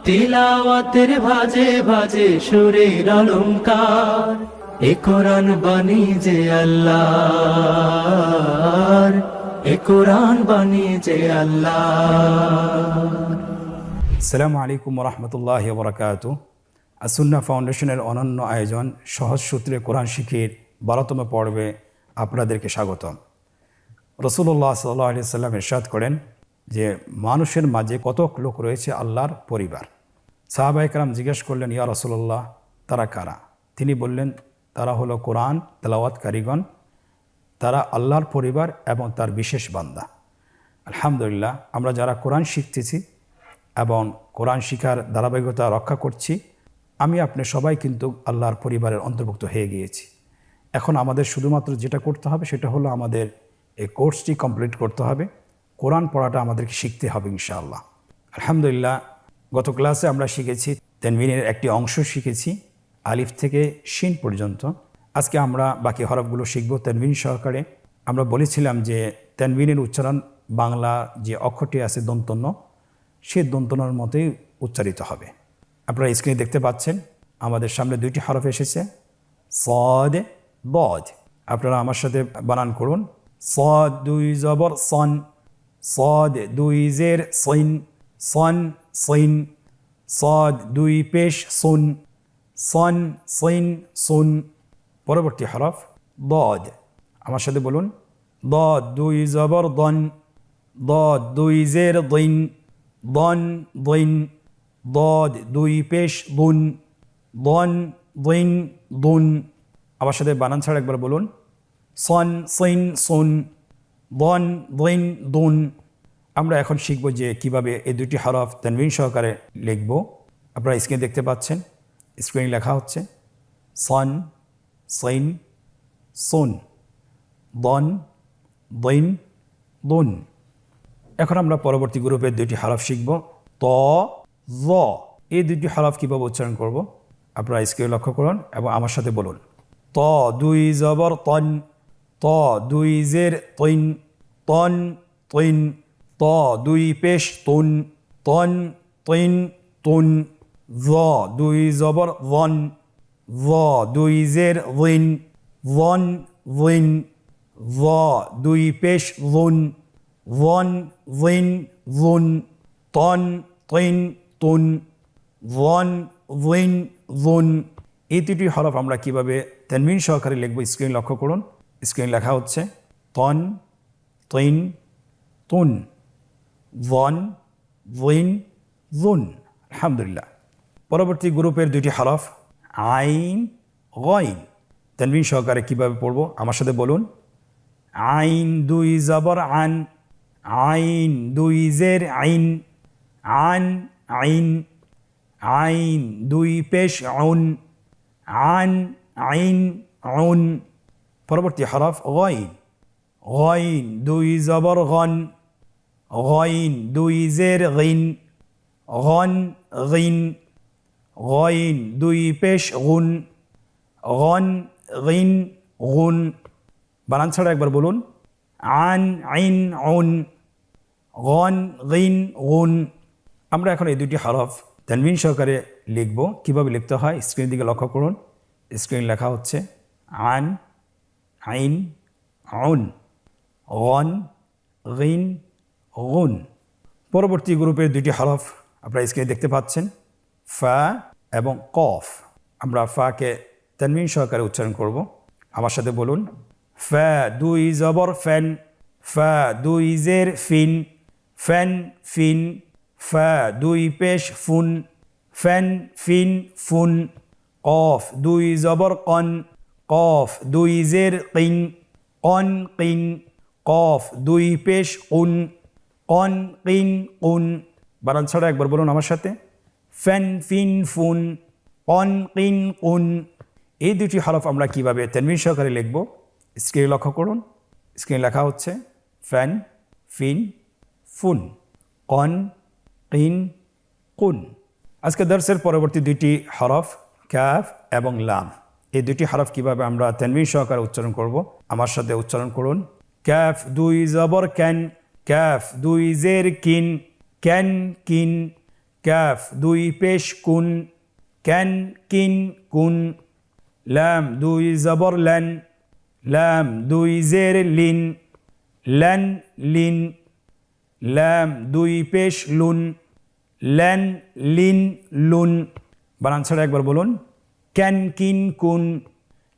তিলাওয়াতের ভাজে ভাজে সুরের অলংকার, এ কোরআন বাণী যে আল্লাহর, এ কোরআন বাণী যে আল্লাহর। আসসালামু আলাইকুম রহমতুল্লাহি ওয়া বারাকাতুহু। আসুন্নাহ ফাউন্ডেশনের অনন্য আয়োজন সহজ সূত্রে কোরআন শিখির 12তম পর্বে আপনাদেরকে স্বাগতম। রাসূলুল্লাহ সাল্লাল্লাহু আলাইহি সাল্লাম ইরশাদ করেন যে মানুষের মাঝে কতক লোক রয়েছে আল্লাহর পরিবার। সাহাবায়ে কেরাম জিজ্ঞেস করলেন, ইয়া রাসূলুল্লাহ, তারা কারা? তিনি বললেন, তারা হলো কোরআন তেলাওয়াতকারীগণ, তারা আল্লাহর পরিবার এবং তার বিশেষ বান্দা। আলহামদুলিল্লাহ, আমরা যারা কোরআন শিখতেছি এবং কোরআন শিখার ধারাবাহিকতা রক্ষা করছি, আমি আপনি সবাই কিন্তু আল্লাহর পরিবারের অন্তর্ভুক্ত হয়ে গিয়েছি। এখন আমাদের শুধুমাত্র যেটা করতে হবে সেটা হলো আমাদের এই কোর্সটি কমপ্লিট করতে হবে, কোরআন পড়াটা আমাদেরকে শিখতে হবে ইনশাআল্লাহ। আলহামদুলিল্লাহ, গত ক্লাসে আমরা শিখেছি তানবিনের একটি অংশ শিখেছি আলিফ থেকে শিন পর্যন্ত। আজকে আমরা বাকি হরফগুলো শিখব তানবিন সহকারে। আমরা বলেছিলাম যে তানবিনের উচ্চারণ বাংলা যে অক্ষরটি আছে দন্তন্য, সে দন্তনার মতোই উচ্চারিত হবে। আপনারা স্ক্রিনে দেখতে পাচ্ছেন আমাদের সামনে দুইটি হরফ এসেছে, সদ বদ। আপনারা আমার সাথে বানান করুন, সদ দুই জবর সন, সদ দুই জের সইন, সন সইন, সদ দুই পেশ সুন, সন সইন সুন। পরবর্তী হরফ বদ, আমার সাথে বলুন, দদ দুই জবর দন, দদ দুই জের দইন, দন দইন, দদ দুই পেশ দুন, দন দইন দুন। আমার সাথে বানান ছাড়া একবার বলুন, সন সইন সুন, দন দইন দুন। আমরা এখন শিখব যে কিভাবে এই দুটি হরফ তানবিন সহকারে লিখব। আপনারা স্ক্রিনে দেখতে পাচ্ছেন, স্ক্রিনে লেখা হচ্ছে সন সইন সুন, দন দইন দুন। এখন আমরা পরবর্তী গ্রুপের দুইটি হরফ শিখব, ত জ। এই দুইটি হরফ কীভাবে উচ্চারণ করব আপনারা স্ক্রিনে লক্ষ্য করুন এবং আমার সাথে বলুন, ত দুই জবর তন, ত দুই জের তৈন, তন তৈন, ত দুই পেশ তুন, তন তৈন তুন, জ দুই জবর ওয়ন, জ দুই জের ওয়িন, ওয়ন ওয়িন, জ দুই পেশ জুন, ওয়ন ওয়িন জুন, তন তৈন তুন, ওয়ন ওয়িন জুন। এই দুটি হরফ আমরা কিভাবে তানবিন সহকারে লিখব স্ক্রিন লক্ষ্য করুন। স্ক্রিন লেখা হচ্ছে তন তৈন তুন, ওয়ন ওয়িন জুন। আলহামদুলিল্লাহ। পরবর্তী গ্রুপের দুটি হরফ আইন গইন। তানবিন সহকারে কীভাবে পড়ব আমার সাথে বলুন, আইন দুই জবর আন, আইন দুই জের আইন, আন আইন, আইন দুই পেশ উন, আন আইন উন। পরবর্তী হরফ গইন, গইন দুই জবর গন, গইন দুই জের গিন, গন গিন, গইন দুই পেশ গুন, গন গিন গুন। বানান ছাড়া একবার বলুন, আন আইন উন, গন গিন গুন। আমরা এখন এই দুটি হরফ তানবিন সহকারে লিখব। কীভাবে লিখতে হয় স্ক্রিনের দিকে লক্ষ্য করুন। স্ক্রিন লেখা হচ্ছে আন আইন উন, গন গিন গুন। পরবর্তী গ্রুপের দুটি হরফ আপনারা স্ক্রিনে দেখতে পাচ্ছেন, ফা এবং কফ। আমরা ফাকে তানবিন সহকারে উচ্চারণ করব। আমার সাথে বলুন, ফা দুই জবর ফ্যান, ফা দুই জের ফিন, ফ্যান ফিন, ফা দুই পেশ ফুন, ফ্যান ফিন ফুন। কফ দুই জবর কন, কফ দুই জের কিন, কন কিন, কফ দুই পেশ কুন, কন কিন কুন। বানান ছাড়া একবার বলুন আমার সাথে, ফ্যান ফিন ফুন, কন কিন কুন। এই দুটি হরফ আমরা কিভাবে তানবিন সহকারে লিখব স্ক্রিনে লক্ষ্য করুন। স্ক্রিনে লেখা হচ্ছে ফ্যান ফিন ফুন, কন কিন কুন। আজকে দর্সের পরবর্তী দুইটি হরফ কাফ এবং লাম। এই দুটি হরফ কিভাবে আমরা তানবিন সহকারে উচ্চারণ করব আমার সাথে উচ্চারণ করুন, কাফ দুই জবর ক্যান, কাফ দুই জের কিন, ক্যান কিন, কাফ দুই পেশ কুন ক্যান কিন কুন লাম দুই জবর লেন লাম দুই জের লিন লেন লিন লাম দুই পেশ লুন লেন লিন লুন বানান ছাড়া একবার বলুন ক্যান কিন কুন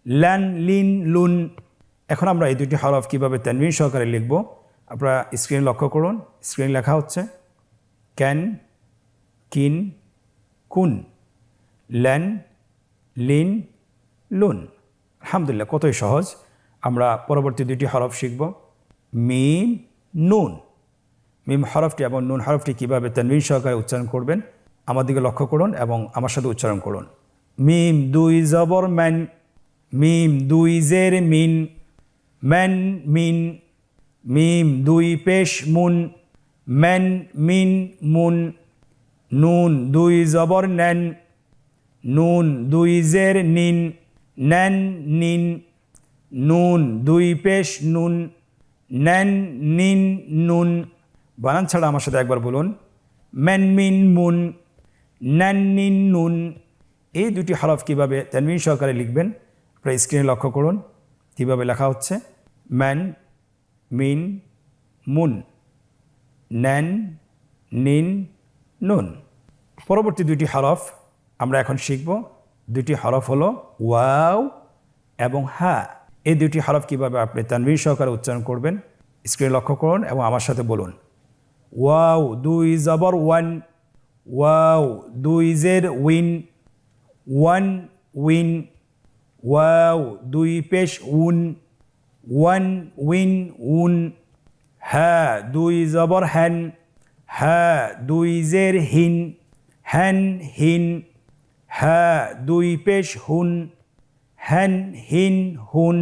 লেন লিন লুন এখন আমরা এই দুটি হরফ কীভাবে তানবিন সহকারে লিখব আপনারা স্ক্রিন লক্ষ্য করুন স্ক্রিন লেখা হচ্ছে ক্যান কিন কুন লেন লিন লুন আলহামদুলিল্লাহ কতই সহজ আমরা পরবর্তী দুটি হরফ শিখব মিম নুন মিম হরফটি এবং নুন হরফটি কীভাবে তানবিন সহকারে উচ্চারণ করবেন আমার দিকে লক্ষ্য করুন এবং আমার সাথে উচ্চারণ করুন মিম দুই জবর ম্যান মিম দুই জের মিন ম্যান মিন মিম দুই পেশ মুন ম্যান মিন মুন নুন দুই জবর নেন নুন দুই জের নিন নেন নিন নুন দুই পেশ নুন নেন নিন নুন বানান ছাড়া আমার সাথে একবার বলুন ম্যান মিন মুন নেন নিন নুন এই দুটি হরফ কীভাবে তানবিন সহকারে লিখবেন আপনারা স্ক্রিনে লক্ষ্য করুন কীভাবে লেখা হচ্ছে ম্যান মিন মুন নেন নিন নুন পরবর্তী দুটি হরফ আমরা এখন শিখব দুটি হরফ হলো ওয়াও এবং হা এই দুটি হরফ কীভাবে আপনি তানবিন সহকারে উচ্চারণ করবেন স্ক্রিনে লক্ষ্য করুন এবং আমার সাথে বলুন ওয়াও দুই জবর ওয়ান ওয়াও দুই জের উইন ওয়ান উইন ওয়াও দুই পেশ উন ওয়ান উইন উন হা দুই জবর হ্যান হা দুই জের হিন হ্যান হিন হা দুই পেশ হুন হ্যান হিন হুন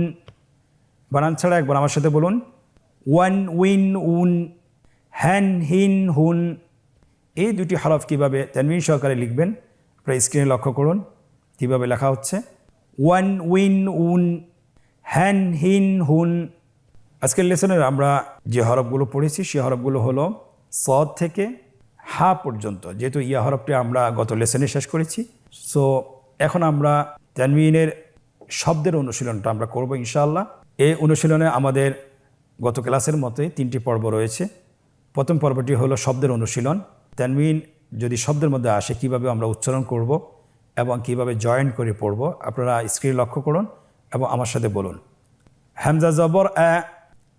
বানান ছাড়া একবার আমার সাথে বলুন ওয়ান উইন উন হ্যান হিন হুন এই দুটি হরফ কীভাবে তানবিন সহকারে লিখবেন আপনারা স্ক্রিনে লক্ষ্য করুন কীভাবে লেখা হচ্ছে ওয়ান উইন উন হ্যান হিন হুন আজকের লেসনের আমরা যে হরফগুলো পড়েছি সেই হরফগুলো হলো সদ থেকে হা পর্যন্ত যেহেতু ইয়া হরফটি আমরা গত লেসনে শেষ করেছি সো এখন আমরা তানবিনের শব্দের অনুশীলনটা আমরা করব ইনশাআল্লাহ এই অনুশীলনে আমাদের গত ক্লাসের মতোই 3টি পর্ব রয়েছে প্রথম পর্বটি হলো শব্দের অনুশীলন তানবিন যদি শব্দের মধ্যে আসে কিভাবে আমরা উচ্চারণ করব এবং কিভাবে জয়েন করে পড়ব আপনারা স্ক্রিনে লক্ষ্য করুন এবং আমার সাথে বলুন হামজা জবর আ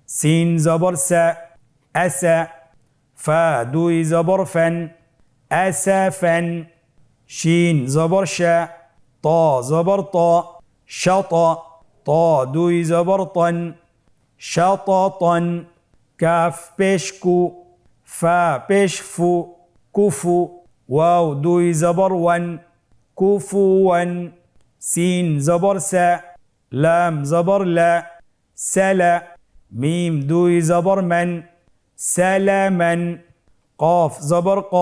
সিন জবর সা আসা ফা দুই জবর ফ্যান আসা ফ্যান শিন জবর শা ত জবর ত শাত ত দুই জবর তন শাত তন কাফ পেশ কু ফা পেশ ফু কুফু ওয়াও দুই জবর ওয়ান কুফু ওয়ান সিন জবর সা লাম জবর লা সালা মিম দুই জবর মান সালামান কফ জবর ক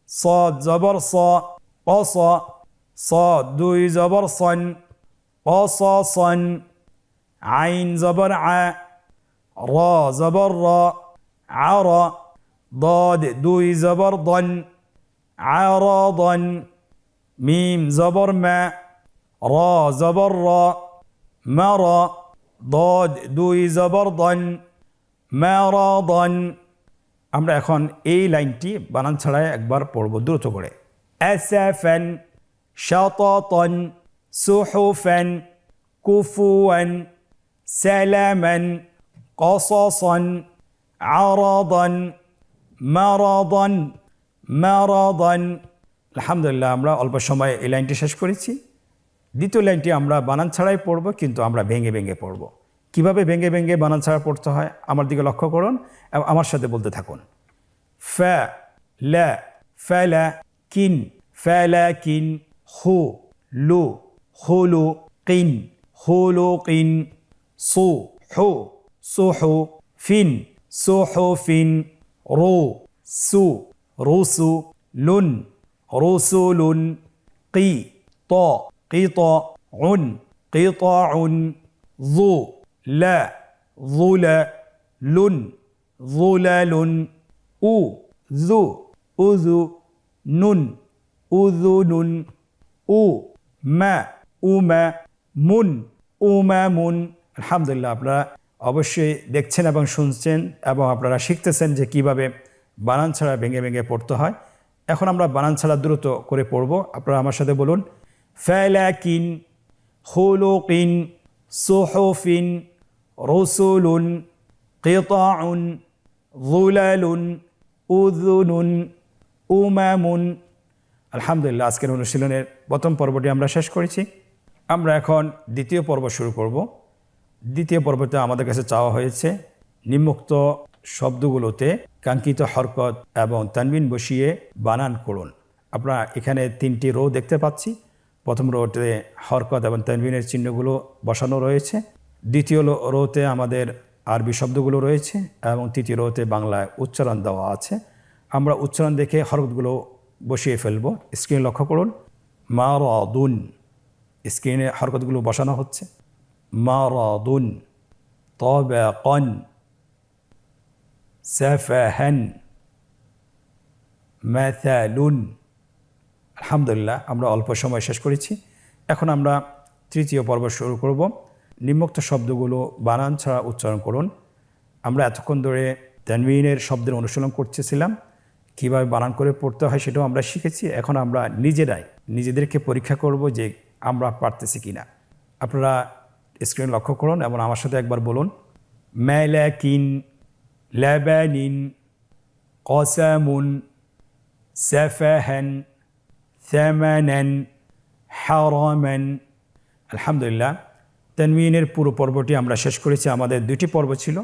صاد জবর স قص صاد দুই জবর সন قصصا عين زبر ع را زبر را عرى ضاد دوي زبر ضن عرضا ميم زبر ما را زبر را مرى ضاد দুই জবর ضن مرضا আমরা এখন এই লাইনটি বানান ছাড়াই একবার পড়ব দ্রুত করে আসফান শাতাতান সুহুফান কুফুয়ান সালামান قصصا عرضا مرضا مرضا আলহামদুলিল্লাহ আমরা অল্প সময়ে এই লাইনটি শেষ করেছি দ্বিতীয় লাইনটি আমরা বানান ছাড়াই পড়ব কিন্তু আমরা ভেঙে ভেঙে পড়ব কিভাবে ভেঙে ভেঙে বানান ছাড়া পড়তে হয় আমার দিকে লক্ষ্য করুন এবং আমার সাথে বলতে থাকুন ফা লা ফালা কিন ফালাকিন হু লু হুলু কিন হুলুকিন সু হু সুহু ফিন সুহুফিন রু সু রুসু লুন রুসুলুন কি ত قطع قطع ظو لا ظلا لن ظلل أو ذو أذو নুন উযুনুন উ মা উমা মুন উমামুন। আলহামদুলিল্লাহ, আপনারা অবশ্যই দেখছেন এবং শুনছেন এবং আপনারা শিখতেছেন যে কিভাবে বানান ছাড়া ভেঙে ভেঙে পড়তে হয়। এখন আমরা বানান ছাড়া দ্রুত করে পড়ব। আপনারা আমার সাথে বলুন, ফালাকিন খুলুকিন সুহুফিন রসুলুন কিতাউন যুলালুন উযুনুন উমামুন। আলহামদুলিল্লাহ, আজকের অনুশীলনের প্রথম পর্বটি আমরা শেষ করেছি। আমরা এখন দ্বিতীয় পর্ব শুরু করব। দ্বিতীয় পর্বতে আমাদের কাছে চাওয়া হয়েছে নিম্নোক্ত শব্দগুলোতে কাঙ্ক্ষিত হরকত এবং তানবিন বসিয়ে বানান করুন। আপনারা এখানে 3টি রো দেখতে পাচ্ছি। প্রথম রোতে হরকত এবং তানবিনের চিহ্নগুলো বসানো রয়েছে, দ্বিতীয় রোতে আমাদের আরবি শব্দগুলো রয়েছে এবং তৃতীয় রোতে বাংলায় উচ্চারণ দেওয়া আছে। আমরা উচ্চারণ দেখে হরকতগুলো বসিয়ে ফেলব। স্ক্রিনে লক্ষ্য করুন, মারাদুন, স্ক্রিনে হরকতগুলো বসানো হচ্ছে। মারাদুন, তাবাকান, সাফাহান, মাথালুন। আলহামদুলিল্লাহ, আমরা অল্প সময় শেষ করেছি। এখন আমরা তৃতীয় পর্ব শুরু করব। নিম্নোক্ত শব্দগুলো বানান ছাড়া উচ্চারণ করুন। আমরা এতক্ষণ ধরে তানবিনের শব্দের অনুশীলন করতেছিলাম, কীভাবে বানান করে পড়তে হয় সেটাও আমরা শিখেছি। এখন আমরা নিজেদেরকে পরীক্ষা করব যে আমরা পারতেছি কিনা। আপনারা স্ক্রিন লক্ষ্য করুন এবং আমার সাথে একবার বলুন, মালাকিন লাবানিন কসামুন সাফাহান থামানান হারামান। আলহামদুলিল্লাহ, তানবিনের পুরো পর্বটি আমরা শেষ করেছি। আমাদের 2টি পর্ব ছিল,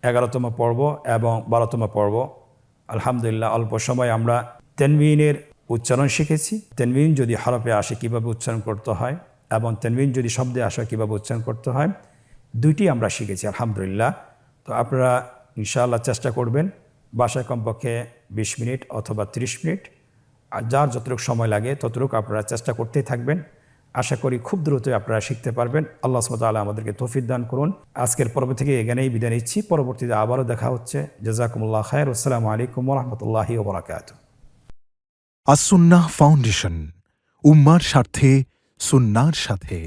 11তম পর্ব এবং 12তম পর্ব। আলহামদুলিল্লাহ, অল্প সময় আমরা তানবিনের উচ্চারণ শিখেছি। তানবিন যদি হরফে আসে কীভাবে উচ্চারণ করতে হয় এবং তানবিন যদি শব্দে আসে কীভাবে উচ্চারণ করতে হয়, 2টি আমরা শিখেছি আলহামদুলিল্লাহ। তো আপনারা ইনশাআল্লাহ চেষ্টা করবেন বাসায় কমপক্ষে 20 মিনিট অথবা 30 মিনিট, আর যার যতটুকু সময় লাগে ততটুকু আপনারা চেষ্টা করতেই থাকবেন। আশা করি খুব দ্রুতই আপনারা শিখতে পারবেন। আল্লাহ সুবহানাহু ওয়া তাআলা আমাদেরকে তৌফিক দান করুন। আজকের পর্ব থেকে এখানেই বিদায় নিচ্ছি। পরবর্তীতে আবারও দেখা হচ্ছে। জাযাকুমুল্লাহ খায়র। আসসালামু আলাইকুম ওয়া রাহমাতুল্লাহি ওয়া বারাকাতুহু। আসুন্নাহ ফাউন্ডেশন, উম্মার স্বার্থে সুন্নাহর সাথে।